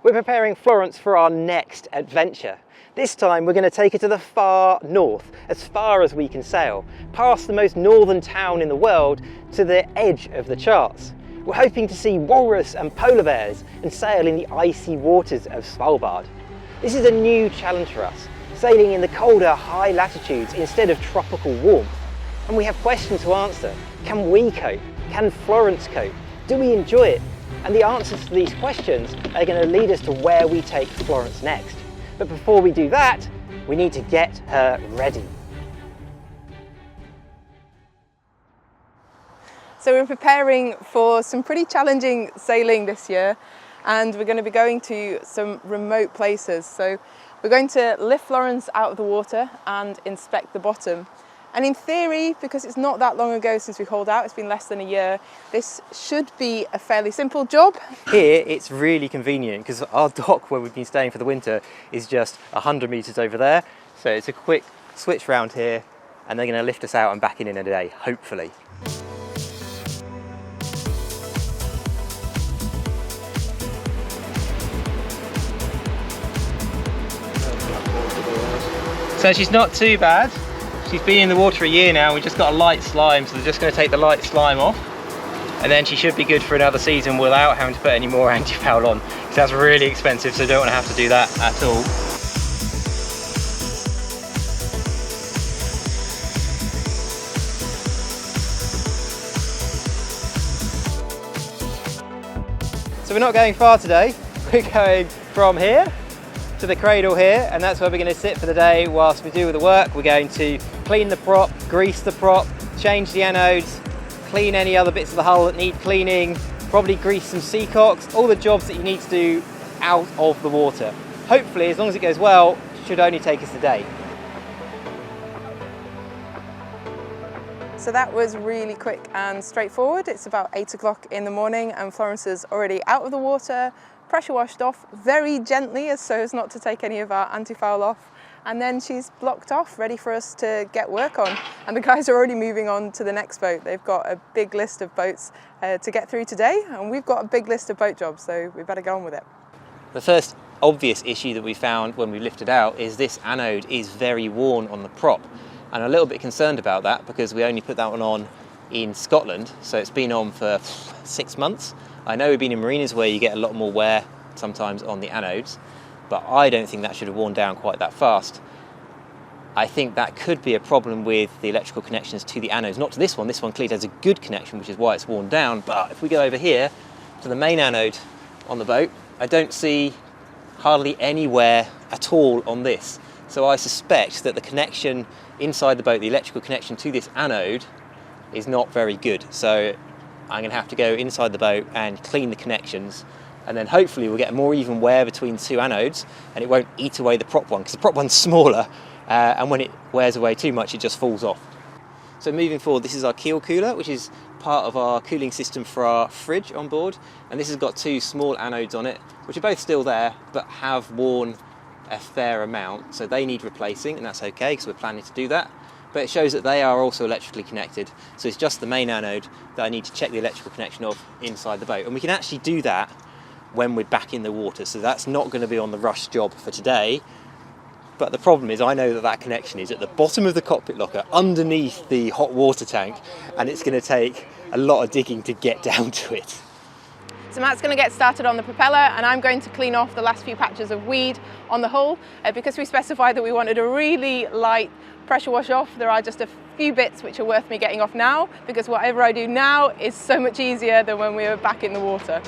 We're preparing Florence for our next adventure. This time we're going to take her to the far north, as far as we can sail, past the most northern town in the world to the edge of the charts. We're hoping to see walrus and polar bears and sail in the icy waters of Svalbard. This is a new challenge for us, sailing in the colder high latitudes instead of tropical warmth. And we have questions to answer. Can we cope? Can Florence cope? Do we enjoy it? And the answers to these questions are going to lead us to where we take Florence next. But before we do that, we need to get her ready. So we're preparing for some pretty challenging sailing this year, and we're going to be going to some remote places. So we're going to lift Florence out of the water and inspect the bottom. And in theory, because it's not that long ago since we hauled out, it's been less than a year, this should be a fairly simple job. Here it's really convenient because our dock where we've been staying for the winter is just 100 metres over there. So it's a quick switch round here and they're going to lift us out and back in a day, hopefully. So she's not too bad. She's been in the water a year now. We just got a light slime, so they're just going to take the light slime off, and then she should be good for another season without having to put any more anti-foul on. So that's really expensive, so I don't want to have to do that at all. So we're not going far today. We're going from here to the cradle here, and that's where we're going to sit for the day whilst we do all the work. We're going to clean the prop, grease the prop, change the anodes, clean any other bits of the hull that need cleaning, probably grease some seacocks, all the jobs that you need to do out of the water. Hopefully, as long as it goes well, it should only take us a day. So that was really quick and straightforward. It's about 8 o'clock in the morning and Florence is already out of the water, pressure washed off very gently so as not to take any of our anti-foul off, and then she's blocked off ready for us to get work on. And the guys are already moving on to the next boat. They've got a big list of boats to get through today, and we've got a big list of boat jobs, so we better go on with it. The first obvious issue that we found when we lifted out is this anode is very worn on the prop, and I'm a little bit concerned about that because we only put that one on in Scotland, so it's been on for 6 months. I know we've been in marinas where you get a lot more wear sometimes on the anodes, but I don't think that should have worn down quite that fast. I think that could be a problem with the electrical connections to the anodes. Not to this one clearly has a good connection, which is why it's worn down, but if we go over here to the main anode on the boat, I don't see hardly any wear at all on this. So I suspect that the connection inside the boat, the electrical connection to this anode, is not very good. So I'm going to have to go inside the boat and clean the connections, and then hopefully we'll get a more even wear between two anodes and it won't eat away the prop one, because the prop one's smaller and when it wears away too much it just falls off. So moving forward, this is our keel cooler, which is part of our cooling system for our fridge on board, and this has got two small anodes on it which are both still there but have worn a fair amount, so they need replacing, and that's okay because we're planning to do that. But it shows that they are also electrically connected, so it's just the main anode that I need to check the electrical connection of inside the boat, and we can actually do that when we're back in the water, so that's not going to be on the rush job for today. But the problem is I know that that connection is at the bottom of the cockpit locker underneath the hot water tank, and it's going to take a lot of digging to get down to it. So Matt's going to get started on the propeller and I'm going to clean off the last few patches of weed on the hull. Because we specified that we wanted a really light pressure wash off, there are just a few bits which are worth me getting off now, because whatever I do now is so much easier than when we were back in the water.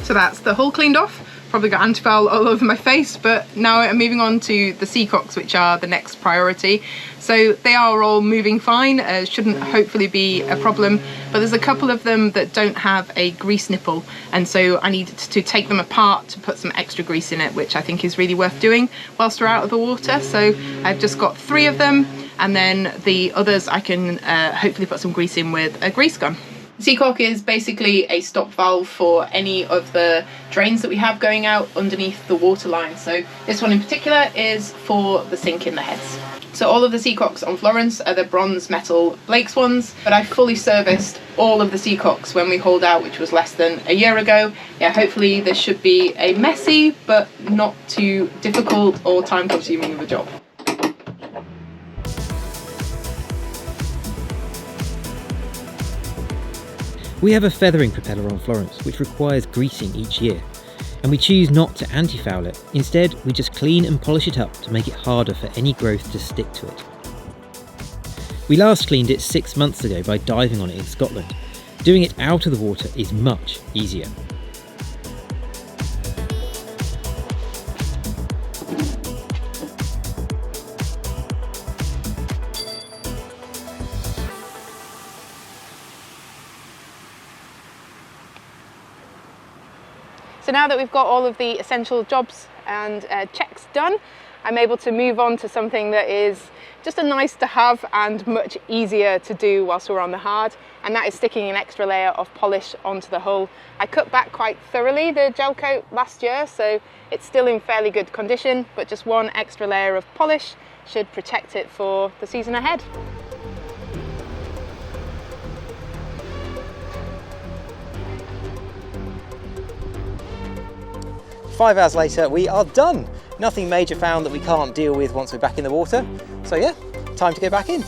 So that's the hull cleaned off. Probably got anti-foul all over my face, but now I'm moving on to the seacocks, which are the next priority. So they are all moving fine, shouldn't hopefully be a problem, but there's a couple of them that don't have a grease nipple, and so I need to take them apart to put some extra grease in it, which I think is really worth doing whilst we're out of the water. So I've just got 3 of them, and then the others I can hopefully put some grease in with a grease gun. Seacock is basically a stop valve for any of the drains that we have going out underneath the water line. So this one in particular is for the sink in the heads. So all of the Seacocks on Florence are the bronze metal Blake's ones, but I fully serviced all of the Seacocks when we hauled out, which was less than a year ago. Yeah, hopefully this should be a messy but not too difficult or time consuming of a job. We have a feathering propeller on Florence which requires greasing each year, and we choose not to anti-foul it. Instead, we just clean and polish it up to make it harder for any growth to stick to it. We last cleaned it 6 months ago by diving on it in Scotland. Doing it out of the water is much easier. So now that we've got all of the essential jobs and checks done, I'm able to move on to something that is just a nice to have and much easier to do whilst we're on the hard, and that is sticking an extra layer of polish onto the hull. I cut back quite thoroughly the gel coat last year, so it's still in fairly good condition, but just one extra layer of polish should protect it for the season ahead. Five hours later, we are done. Nothing major found that we can't deal with once we're back in the water. So yeah, time to go back in.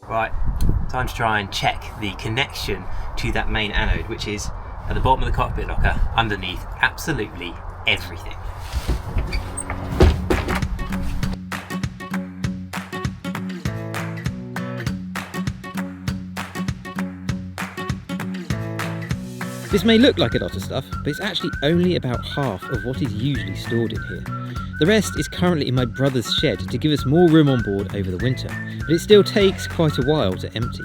Right, time to try and check the connection to that main anode, which is at the bottom of the cockpit locker, underneath absolutely everything. This may look like a lot of stuff, but it's actually only about half of what is usually stored in here. The rest is currently in my brother's shed to give us more room on board over the winter, but it still takes quite a while to empty.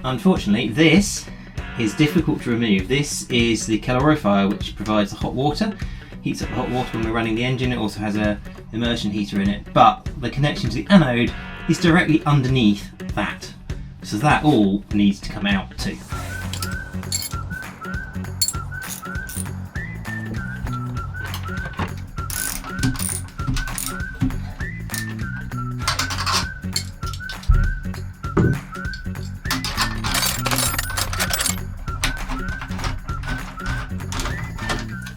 Unfortunately, this is difficult to remove. This is the calorifier which provides the hot water, heats up the hot water when we're running the engine. It also has an immersion heater in it, but the connection to the anode is directly underneath that. So that all needs to come out too.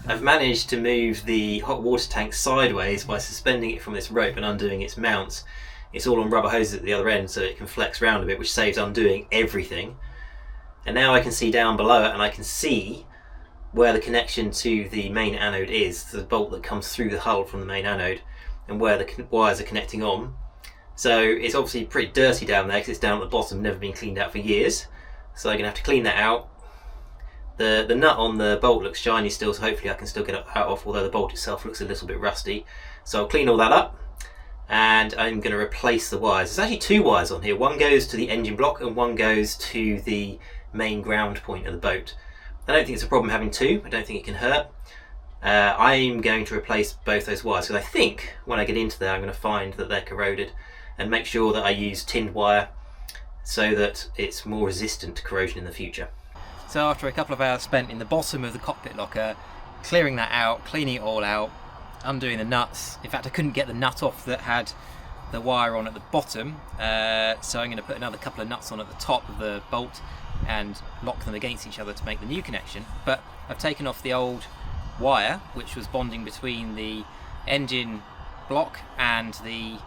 I've managed to move the hot water tank sideways by suspending it from this rope and undoing its mounts. It's all on rubber hoses at the other end, so it can flex around a bit, which saves undoing everything. And now I can see down below it, and I can see where the connection to the main anode is, the bolt that comes through the hull from the main anode, and where the wires are connecting on. So it's obviously pretty dirty down there because it's down at the bottom, never been cleaned out for years. So I'm going to have to clean that out. The nut on the bolt looks shiny still, so hopefully I can still get it out off, although the bolt itself looks a little bit rusty. So I'll clean all that up, and I'm going to replace the wires. There's actually two wires on here. One goes to the engine block and one goes to the main ground point of the boat. I don't think it's a problem having two. I don't think it can hurt. I'm going to replace both those wires because I think when I get into there I'm going to find that they're corroded, and make sure that I use tinned wire so that it's more resistant to corrosion in the future. So after a couple of hours spent in the bottom of the cockpit locker, clearing that out, cleaning it all out, undoing the nuts. In fact, I couldn't get the nut off that had the wire on at the bottom, so I'm going to put another couple of nuts on at the top of the bolt and lock them against each other to make the new connection. But I've taken off the old wire which was bonding between the engine block and the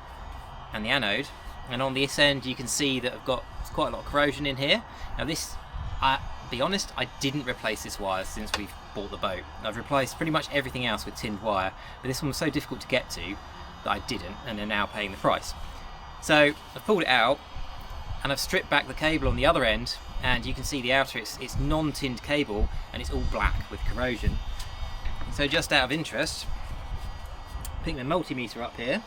anode, and on this end you can see that I've got quite a lot of corrosion in here. Now this, I'll be honest, I didn't replace this wire since we've bought the boat. I've replaced pretty much everything else with tinned wire, but this one was so difficult to get to that I didn't, and are now paying the price. So I've pulled it out and I've stripped back the cable on the other end, and you can see the outer, it's non-tinned cable and it's all black with corrosion. So just out of interest, pick the multimeter up here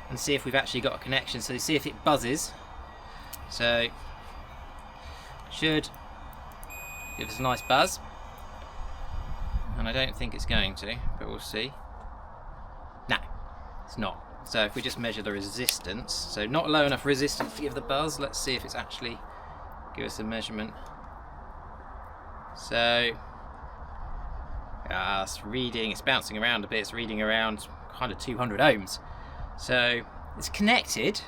and see if we've actually got a connection, so see if it buzzes. So should give us a nice buzz, and I don't think it's going to, but we'll see. No, it's not. So if we just measure the resistance, so not low enough resistance to give the buzz, let's see if it's actually give us a measurement. So it's reading, it's bouncing around a bit, it's reading around kind of 200 ohms. So it's connected,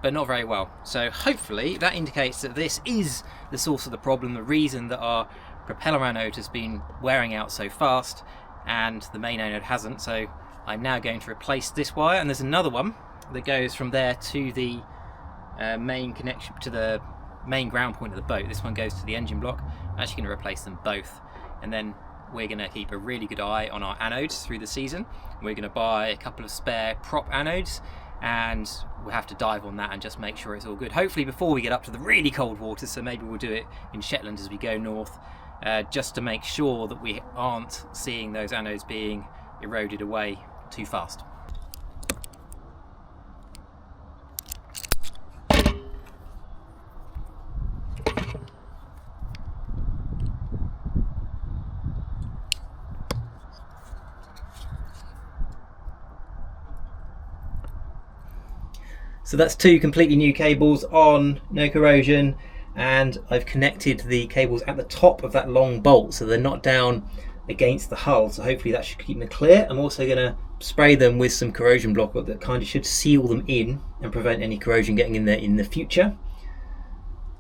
but not very well. So hopefully that indicates that this is the source of the problem, the reason that our propeller anode has been wearing out so fast and the main anode hasn't. So I'm now going to replace this wire, and there's another one that goes from there to the main connection, to the main ground point of the boat. This one goes to the engine block. I'm actually going to replace them both, and then we're going to keep a really good eye on our anodes through the season. We're going to buy a couple of spare prop anodes, and we'll have to dive on that and just make sure it's all good. Hopefully before we get up to the really cold waters, so maybe we'll do it in Shetland as we go north, just to make sure that we aren't seeing those anodes being eroded away too fast. So that's two completely new cables on, no corrosion, and I've connected the cables at the top of that long bolt so they're not down against the hull, so hopefully that should keep them clear. I'm also going to spray them with some corrosion block that kind of should seal them in and prevent any corrosion getting in there in the future.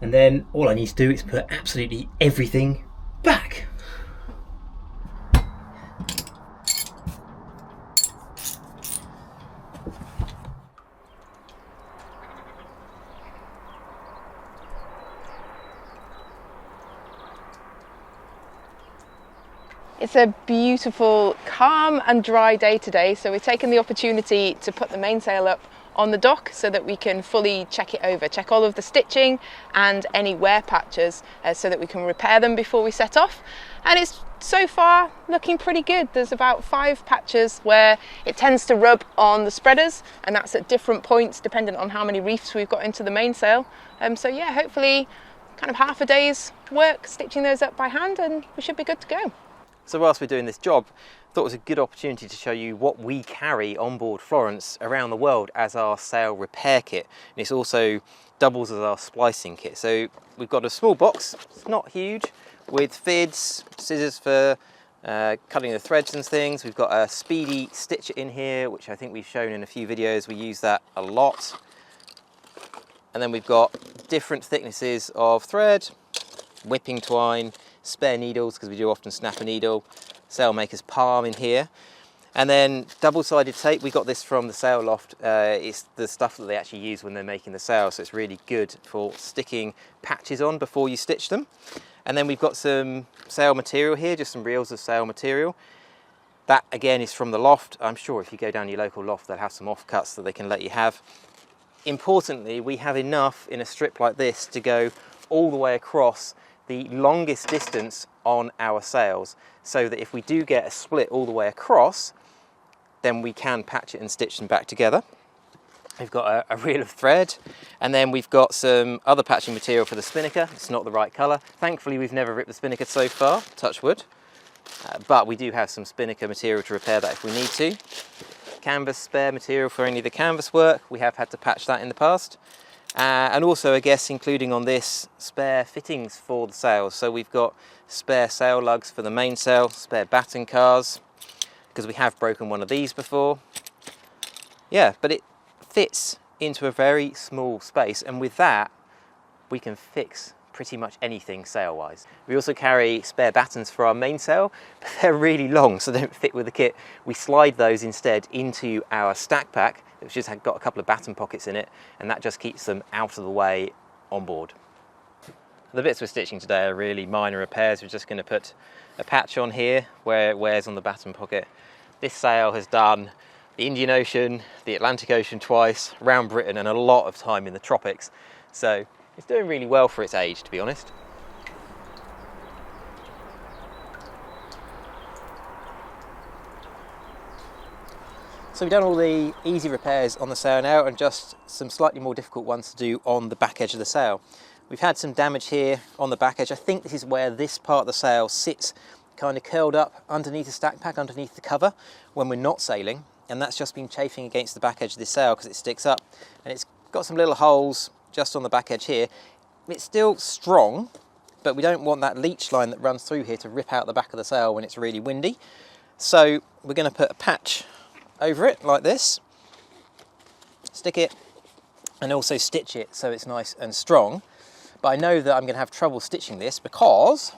And then all I need to do is put absolutely everything back. It's a beautiful, calm and dry day today, so we've taken the opportunity to put the mainsail up on the dock so that we can fully check it over, check all of the stitching and any wear patches so that we can repair them before we set off. And it's so far looking pretty good. There's about 5 patches where it tends to rub on the spreaders, and that's at different points depending on how many reefs we've got into the mainsail. So yeah, hopefully kind of half a day's work stitching those up by hand and we should be good to go. So whilst we're doing this job, I thought it was a good opportunity to show you what we carry on board Florence around the world as our sail repair kit. And it also doubles as our splicing kit. So we've got a small box, it's not huge, with fids, scissors for cutting the threads and things. We've got a speedy stitcher in here, which I think we've shown in a few videos. We use that a lot. And then we've got different thicknesses of thread, whipping twine, spare needles, because we do often snap a needle, sailmaker's palm in here, and then double-sided tape. We got this from the sail loft. It's the stuff that they actually use when they're making the sail, so it's really good for sticking patches on before you stitch them. And then we've got some sail material here, just some reels of sail material. That again is from the loft. I'm sure if you go down your local loft they'll have some offcuts that they can let you have. Importantly, we have enough in a strip like this to go all the way across the longest distance on our sails, so that if we do get a split all the way across, then we can patch it and stitch them back together. We've got a reel of thread, and then we've got some other patching material for the spinnaker. It's not the right colour. Thankfully we've never ripped the spinnaker so far, touch wood, but we do have some spinnaker material to repair that if we need to. Canvas spare material for any of the canvas work. We have had to patch that in the past. And also, I guess, including on this, spare fittings for the sails. So we've got spare sail lugs for the mainsail, spare batten cars, because we have broken one of these before. Yeah, but it fits into a very small space, and with that we can fix pretty much anything sail-wise. We also carry spare battens for our mainsail, but they're really long, so they don't fit with the kit. We slide those instead into our stack pack, which just got a couple of batten pockets in it, and that just keeps them out of the way on board. The bits we're stitching today are really minor repairs. We're just going to put a patch on here where it wears on the batten pocket. This sail has done the Indian Ocean, the Atlantic Ocean twice, around Britain, and a lot of time in the tropics. So it's doing really well for its age, to be honest. So we've done all the easy repairs on the sail now, and just some slightly more difficult ones to do on the back edge of the sail. We've had some damage here on the back edge. I think this is where this part of the sail sits kind of curled up underneath the stack pack, underneath the cover when we're not sailing, and that's just been chafing against the back edge of this sail because it sticks up, and it's got some little holes just on the back edge here. It's still strong, but we don't want that leech line that runs through here to rip out the back of the sail when it's really windy. So we're going to put a patch over it like this, stick it, and also stitch it so it's nice and strong. But I know that I'm going to have trouble stitching this because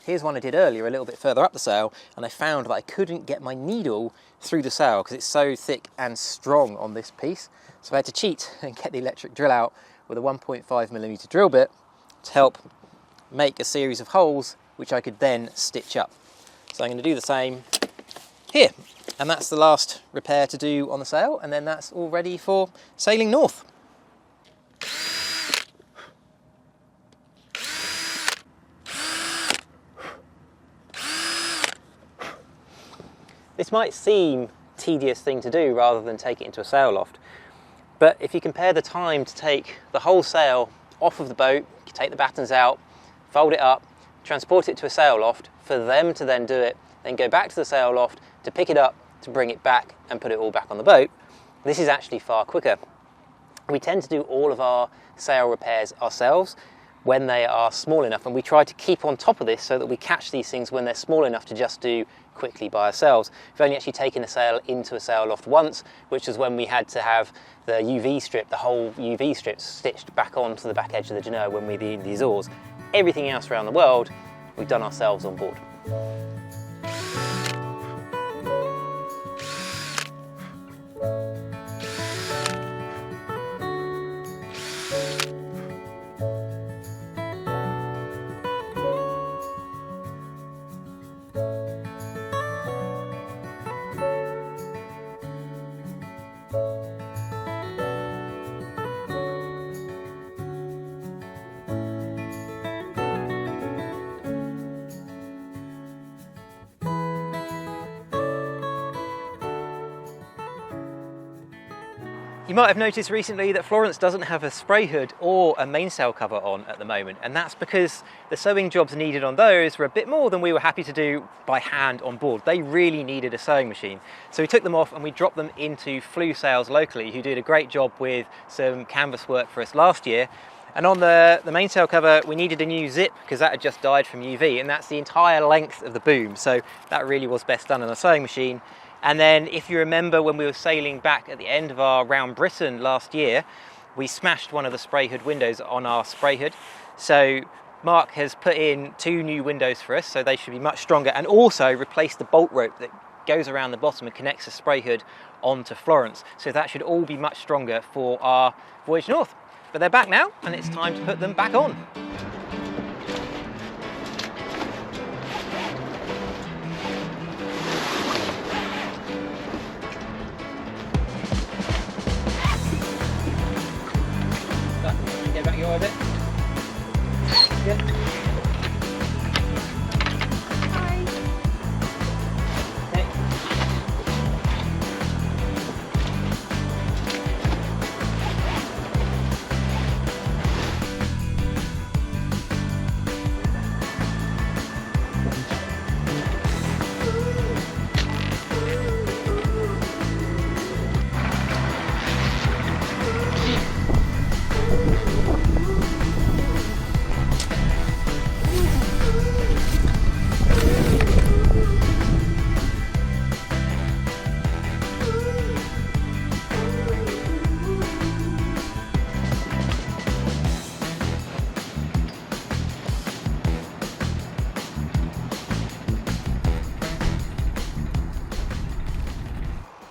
here's one I did earlier a little bit further up the sail, and I found that I couldn't get my needle through the sail because it's so thick and strong on this piece. So I had to cheat and get the electric drill out with a 1.5mm drill bit to help make a series of holes which I could then stitch up. So I'm going to do the same here, and that's the last repair to do on the sail, and then that's all ready for sailing north. This might seem a tedious thing to do rather than take it into a sail loft, but if you compare the time to take the whole sail off of the boat, you take the battens out, fold it up, transport it to a sail loft, for them to then do it, then go back to the sail loft to pick it up, to bring it back and put it all back on the boat, this is actually far quicker. We tend to do all of our sail repairs ourselves when they are small enough, and we try to keep on top of this so that we catch these things when they're small enough to just do quickly by ourselves. We've only actually taken a sail into a sail loft once, which was when we had to have the UV strip, the whole UV strip stitched back onto the back edge of the genoa when we did these oars. Everything else around the world we've done ourselves on board. You might have noticed recently that Florence doesn't have a spray hood or a mainsail cover on at the moment, and that's because the sewing jobs needed on those were a bit more than we were happy to do by hand on board. They really needed a sewing machine. So we took them off and we dropped them into Flu Sails locally, who did a great job with some canvas work for us last year. And on the mainsail cover, we needed a new zip because that had just died from UV, and that's the entire length of the boom. So that really was best done on a sewing machine. And then if you remember when we were sailing back at the end of our round Britain last year, we smashed one of the spray hood windows on our spray hood. So Mark has put in 2 new windows for us, so they should be much stronger, and also replaced the bolt rope that goes around the bottom and connects the spray hood onto Florence. So that should all be much stronger for our voyage north. But they're back now, and it's time to put them back on. Get back your orbit. Good. Hi. Okay.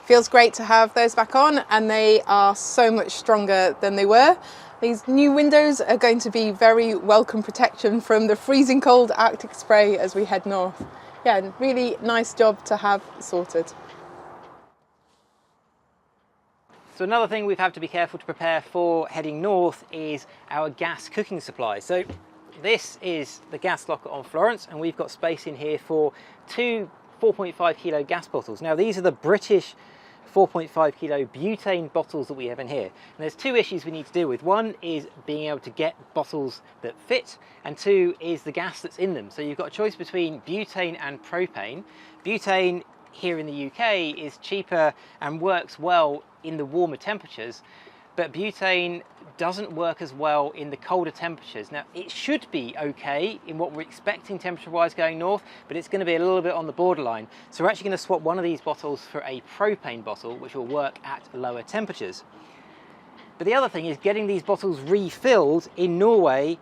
Feels great to have those back on, and they are so much stronger than they were. These new windows are going to be very welcome protection from the freezing cold Arctic spray as we head north. Yeah, really nice job to have sorted. So another thing we've had to be careful to prepare for heading north is our gas cooking supply. So this is the gas locker on Florence, and we've got space in here for two 4.5 kilo gas bottles. Now these are the British 4.5 kilo butane bottles that we have in here. And there's two issues we need to deal with. One is being able to get bottles that fit, and two is the gas that's in them. So you've got a choice between butane and propane. Butane here in the UK is cheaper and works well in the warmer temperatures, but butane doesn't work as well in the colder temperatures. Now it should be okay in what we're expecting temperature wise going north, but it's going to be a little bit on the borderline. So we're actually going to swap one of these bottles for a propane bottle, which will work at lower temperatures. But the other thing is getting these bottles refilled in Norway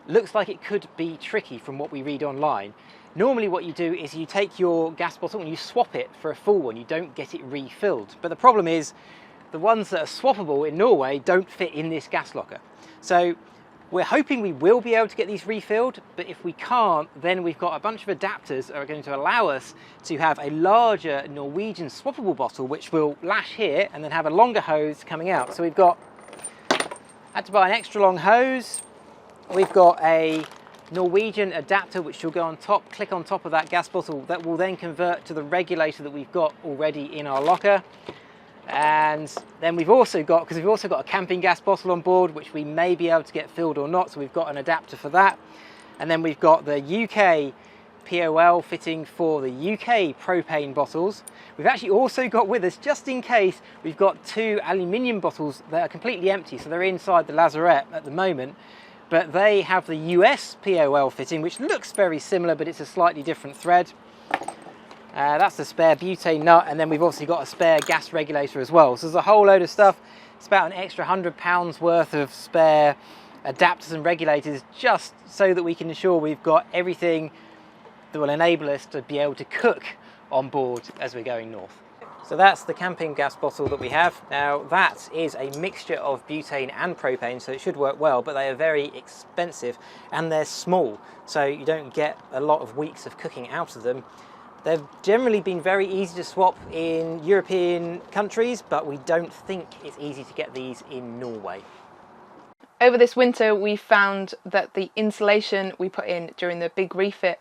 looks like it could be tricky from what we read online. Normally what you do is you take your gas bottle and you swap it for a full one. You don't get it refilled. But the problem is the ones that are swappable in Norway don't fit in this gas locker. So we're hoping we will be able to get these refilled, but if we can't, then we've got a bunch of adapters that are going to allow us to have a larger Norwegian swappable bottle, which will lash here and then have a longer hose coming out. So had to buy an extra long hose. We've got a Norwegian adapter which will go on top, click on top of that gas bottle, that will then convert to the regulator that we've got already in our locker. And then we've also got a camping gas bottle on board, which we may be able to get filled or not, so we've got an adapter for that. And then we've got the UK POL fitting for the UK propane bottles. We've actually also got with us, just in case, we've got two aluminium bottles that are completely empty, so they're inside the lazarette at the moment, but they have the US POL fitting, which looks very similar, but it's a slightly different thread. That's the spare butane nut, and then we've obviously got a spare gas regulator as well. So there's a whole load of stuff. It's about an extra £100 worth of spare adapters and regulators, just so that we can ensure we've got everything that will enable us to be able to cook on board as we're going north. So that's the camping gas bottle that we have. Now that is a mixture of butane and propane, so it should work well, but they are very expensive and they're small, so you don't get a lot of weeks of cooking out of them. They've generally been very easy to swap in European countries, but we don't think it's easy to get these in Norway. Over this winter, we found that the insulation we put in during the big refit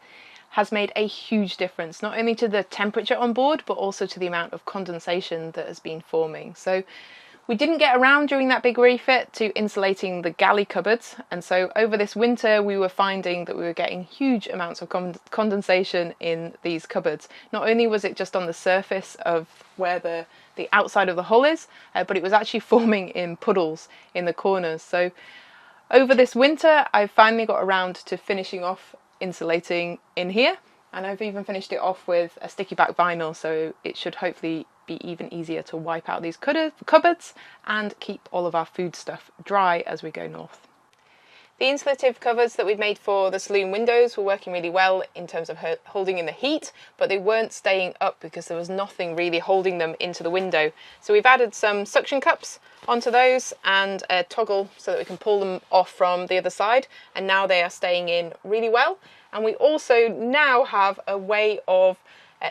has made a huge difference, not only to the temperature on board, but also to the amount of condensation that has been forming. So we didn't get around during that big refit to insulating the galley cupboards, and so over this winter we were finding that we were getting huge amounts of condensation in these cupboards. Not only was it just on the surface of where the outside of the hull is, but it was actually forming in puddles in the corners. So over this winter I finally got around to finishing off insulating in here, and I've even finished it off with a sticky back vinyl, so it should hopefully be even easier to wipe out these cupboards and keep all of our food stuff dry as we go north. The insulative covers that we've made for the saloon windows were working really well in terms of holding in the heat, but they weren't staying up because there was nothing really holding them into the window. So we've added some suction cups onto those and a toggle so that we can pull them off from the other side, and now they are staying in really well. And we also now have a way of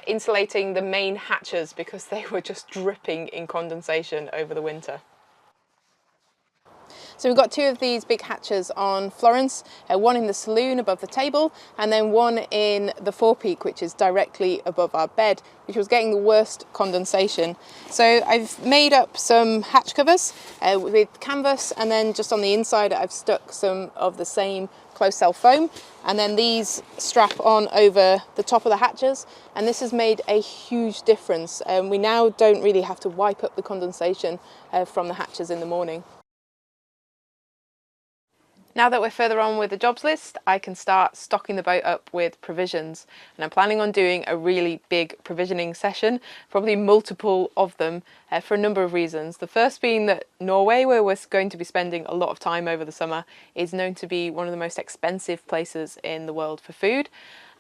insulating the main hatches because they were just dripping in condensation over the winter. So we've got two of these big hatches on Florence, one in the saloon above the table, and then one in the forepeak, which is directly above our bed, which was getting the worst condensation. So I've made up some hatch covers with canvas, and then just on the inside I've stuck some of the same closed cell foam, and then these strap on over the top of the hatches, and this has made a huge difference. We now don't really have to wipe up the condensation from the hatches in the morning. Now that we're further on with the jobs list, I can start stocking the boat up with provisions, and I'm planning on doing a really big provisioning session, probably multiple of them, for a number of reasons. The first being that Norway, where we're going to be spending a lot of time over the summer, is known to be one of the most expensive places in the world for food.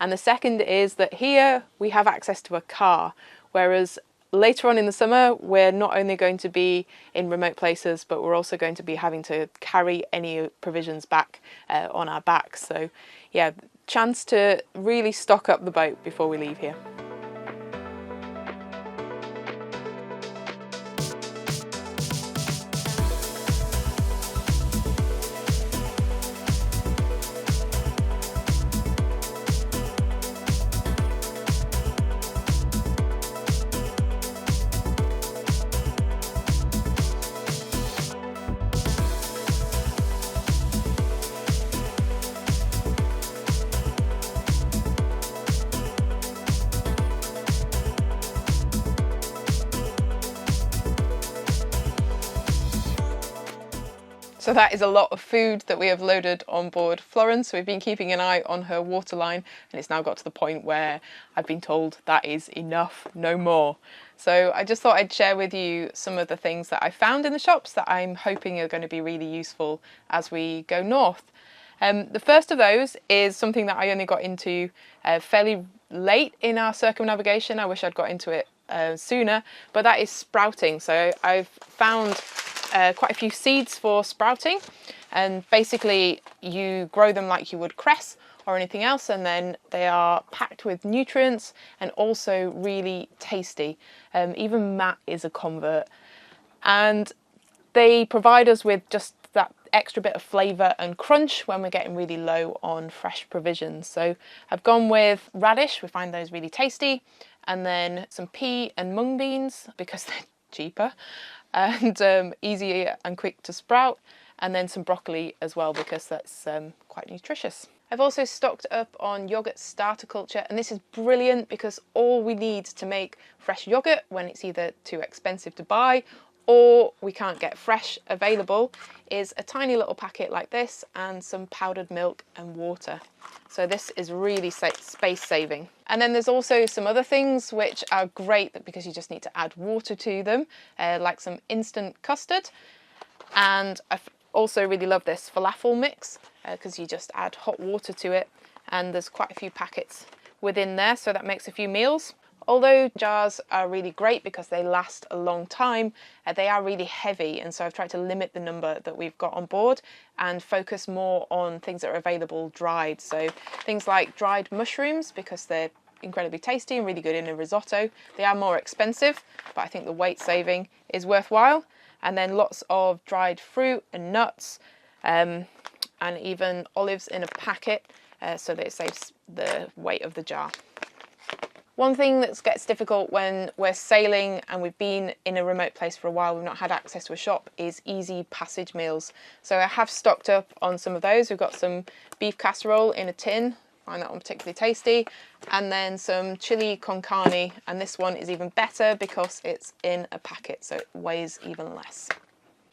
And the second is that here we have access to a car, whereas later on in the summer, we're not only going to be in remote places, but we're also going to be having to carry any provisions back on our backs. So yeah, chance to really stock up the boat before we leave here. So that is a lot of food that we have loaded on board Florence. We've been keeping an eye on her waterline, and it's now got to the point where I've been told that is enough, no more. So I just thought I'd share with you some of the things that I found in the shops that I'm hoping are going to be really useful as we go north. The first of those is something that I only got into fairly late in our circumnavigation. I wish I'd got into it sooner, but that is sprouting. So I've found quite a few seeds for sprouting, and basically you grow them like you would cress or anything else, and then they are packed with nutrients and also really tasty. Even Matt is a convert, and they provide us with just that extra bit of flavour and crunch when we're getting really low on fresh provisions. So I've gone with radish, we find those really tasty, and then some pea and mung beans because they're cheaper and easy and quick to sprout, and then some broccoli as well because that's quite nutritious. I've also stocked up on yoghurt starter culture, and this is brilliant because all we need to make fresh yoghurt when it's either too expensive to buy or we can't get fresh available is a tiny little packet like this and some powdered milk and water. So this is really space saving. And then there's also some other things which are great because you just need to add water to them, like some instant custard. And I also really love this falafel mix because you just add hot water to it, and there's quite a few packets within there, so that makes a few meals. Although jars are really great because they last a long time, they are really heavy, and so I've tried to limit the number that we've got on board and focus more on things that are available dried. So things like dried mushrooms, because they're incredibly tasty and really good in a risotto. They are more expensive, but I think the weight saving is worthwhile. And then lots of dried fruit and nuts, and even olives in a packet, so that it saves the weight of the jar. One thing that gets difficult when we're sailing and we've been in a remote place for a while, we've not had access to a shop, is easy passage meals. So I have stocked up on some of those. We've got some beef casserole in a tin, find that one particularly tasty, and then some chili con carne, and this one is even better because it's in a packet, so it weighs even less.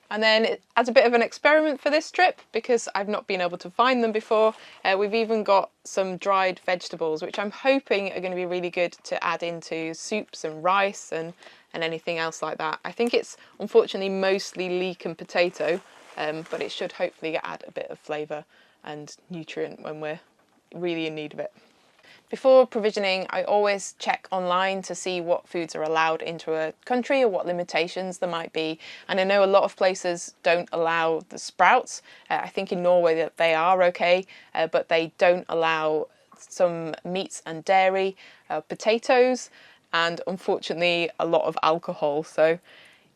And then as a bit of an experiment for this trip, because I've not been able to find them before, we've even got some dried vegetables, which I'm hoping are going to be really good to add into soups and rice and anything else like that. I think it's unfortunately mostly leek and potato, but it should hopefully add a bit of flavour and nutrient when we're really in need of it. Before provisioning, I always check online to see what foods are allowed into a country or what limitations there might be. And I know a lot of places don't allow the sprouts. I think in Norway that they are okay, but they don't allow some meats and dairy, potatoes, and unfortunately a lot of alcohol. So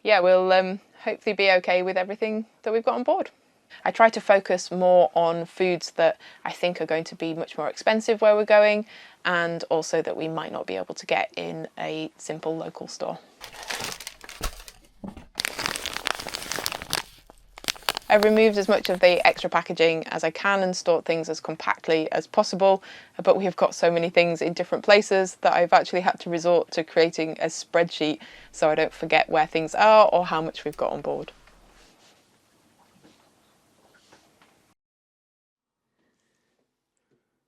yeah, we'll hopefully be okay with everything that we've got on board. I try to focus more on foods that I think are going to be much more expensive where we're going, and also that we might not be able to get in a simple local store. I've removed as much of the extra packaging as I can and stored things as compactly as possible, but we have got so many things in different places that I've actually had to resort to creating a spreadsheet so I don't forget where things are or how much we've got on board.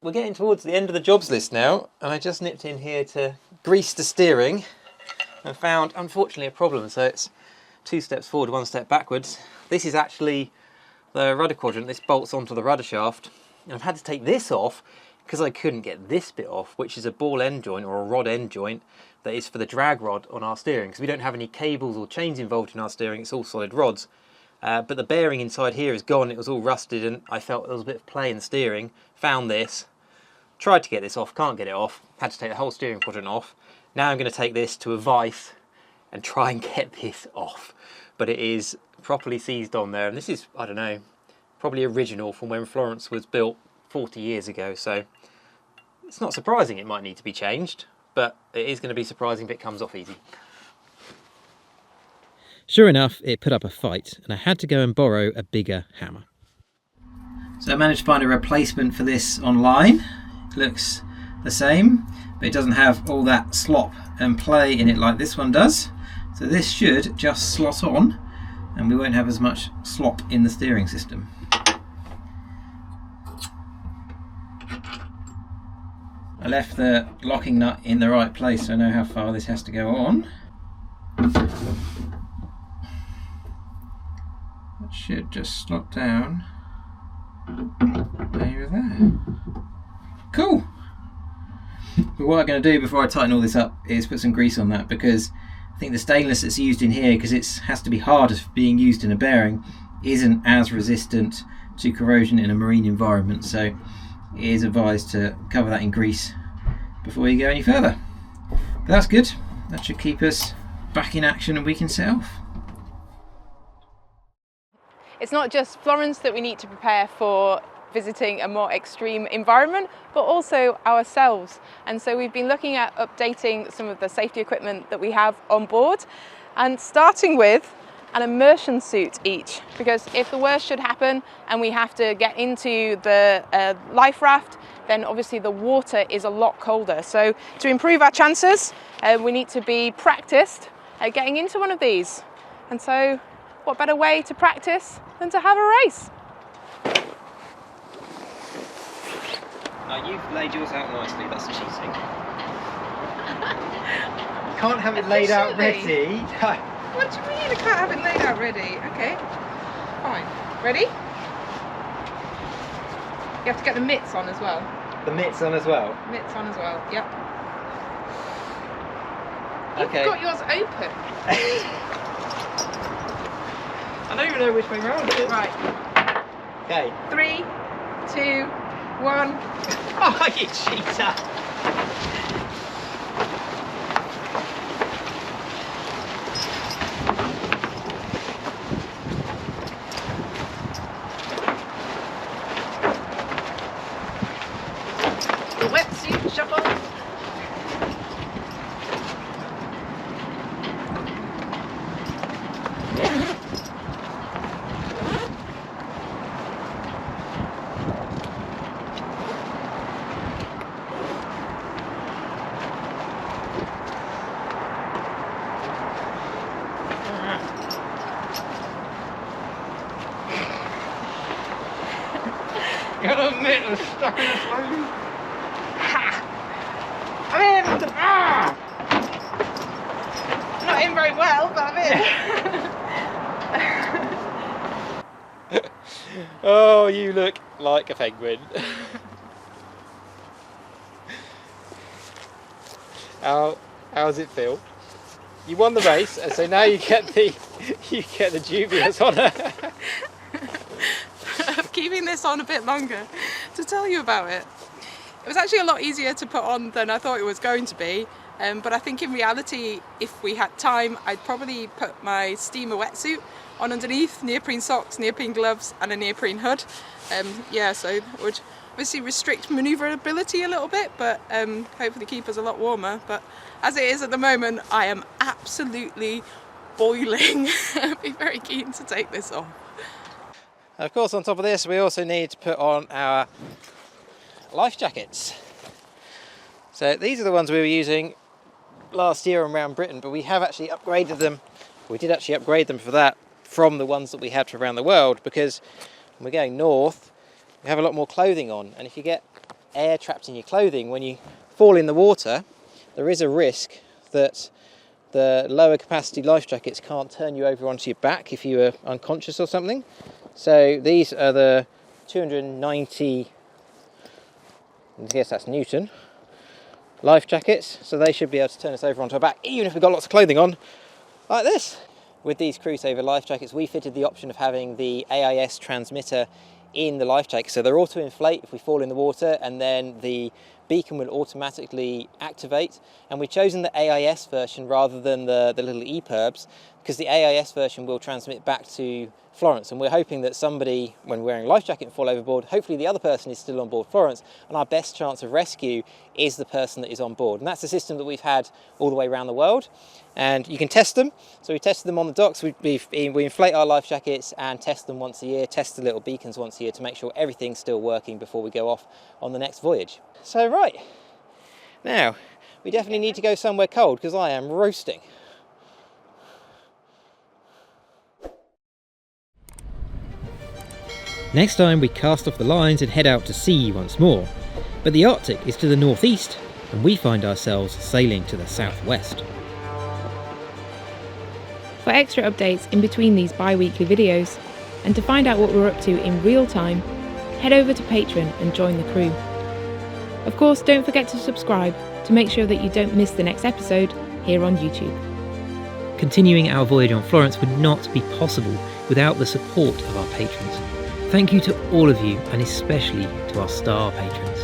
We're getting towards the end of the jobs list now, and I just nipped in here to grease the steering and found, unfortunately, a problem. So it's 2 steps forward, 1 step backwards. This is actually the rudder quadrant. This bolts onto the rudder shaft, and I've had to take this off because I couldn't get this bit off, which is a ball end joint or a rod end joint that is for the drag rod on our steering, because we don't have any cables or chains involved in our steering, it's all solid rods. But the bearing inside here is gone, it was all rusted, and I felt there was a bit of play in the steering. Found this, tried to get this off, can't get it off, had to take the whole steering quadrant off. Now I'm going to take this to a vice and try and get this off. But it is properly seized on there, and this is, I don't know, probably original from when Florence was built 40 years ago, so it's not surprising it might need to be changed, but it is going to be surprising if it comes off easy. Sure enough, it put up a fight, and I had to go and borrow a bigger hammer. So I managed to find a replacement for this online. It looks the same, but it doesn't have all that slop and play in it like this one does. So this should just slot on, and we won't have as much slop in the steering system. I left the locking nut in the right place so I know how far this has to go on. That should just slot down over there. Cool! But what I'm going to do before I tighten all this up is put some grease on that, because I think the stainless that's used in here, because it has to be harder for being used in a bearing, isn't as resistant to corrosion in a marine environment, so it is advised to cover that in grease before you go any further. But that's good, that should keep us back in action and we can set off. It's not just Florence that we need to prepare for visiting a more extreme environment, but also ourselves. And so we've been looking at updating some of the safety equipment that we have on board, and starting with an immersion suit each, because if the worst should happen and we have to get into the life raft, then obviously the water is a lot colder. So to improve our chances, we need to be practiced at getting into one of these. And so what better way to practice than to have a race? Now you've laid yours out nicely, that's cheating. You can't have it laid out ready. What do you mean I can't have it laid out ready? Okay, fine. Ready? You have to get the mitts on as well. The mitts on as well? Mitts on as well, yep. Okay. You've got yours open. I don't even know which way round it is. Right. Okay. 3, 2, 1. Oh, you cheater! The wetsuit shuffle. Got a mitt was stuck in a slowly. I'm in! Ah! Not in very well, but I'm in. Oh, you look like a penguin. How's it feel? You won the race, and so now you get the dubious honour of keeping this on a bit longer to tell you about it. It was actually a lot easier to put on than I thought it was going to be, but I think in reality, if we had time, I'd probably put my steamer wetsuit on underneath, neoprene socks, neoprene gloves and a neoprene hood. Yeah, so it would obviously restrict manoeuvrability a little bit, but hopefully keep us a lot warmer. But as it is at the moment, I am absolutely boiling. I'd be very keen to take this off. Of course, on top of this, we also need to put on our life jackets. So these are the ones we were using last year around Britain, but we have actually upgraded them. We did actually upgrade them for that from the ones that we had for around the world, because when we're going north, we have a lot more clothing on, and if you get air trapped in your clothing when you fall in the water, there is a risk that the lower capacity life jackets can't turn you over onto your back if you are unconscious or something. So these are the 290 And I guess that's Newton. Life jackets, so they should be able to turn us over onto our back, even if we've got lots of clothing on, like this. With these Cruisesaver life jackets, we fitted the option of having the AIS transmitter in the life jacket, so they're auto-inflate if we fall in the water, and then the beacon will automatically activate. And we've chosen the AIS version rather than the little EPIRBs, because the AIS version will transmit back to Florence, and we're hoping that somebody, when wearing a life jacket and fall overboard, hopefully the other person is still on board Florence, and our best chance of rescue is the person that is on board. And that's a system that we've had all the way around the world, and you can test them. So we tested them on the docks. We inflate our life jackets and test them once a year, test the little beacons once a year to make sure everything's still working before we go off on the next voyage. So right, now we definitely need to go somewhere cold because I am roasting. Next time we cast off the lines and head out to sea once more, but the Arctic is to the northeast and we find ourselves sailing to the southwest. For extra updates in between these bi-weekly videos, and to find out what we're up to in real time, head over to Patreon and join the crew. Of course, don't forget to subscribe to make sure that you don't miss the next episode here on YouTube. Continuing our voyage on Florence would not be possible without the support of our patrons. Thank you to all of you, and especially to our star patrons.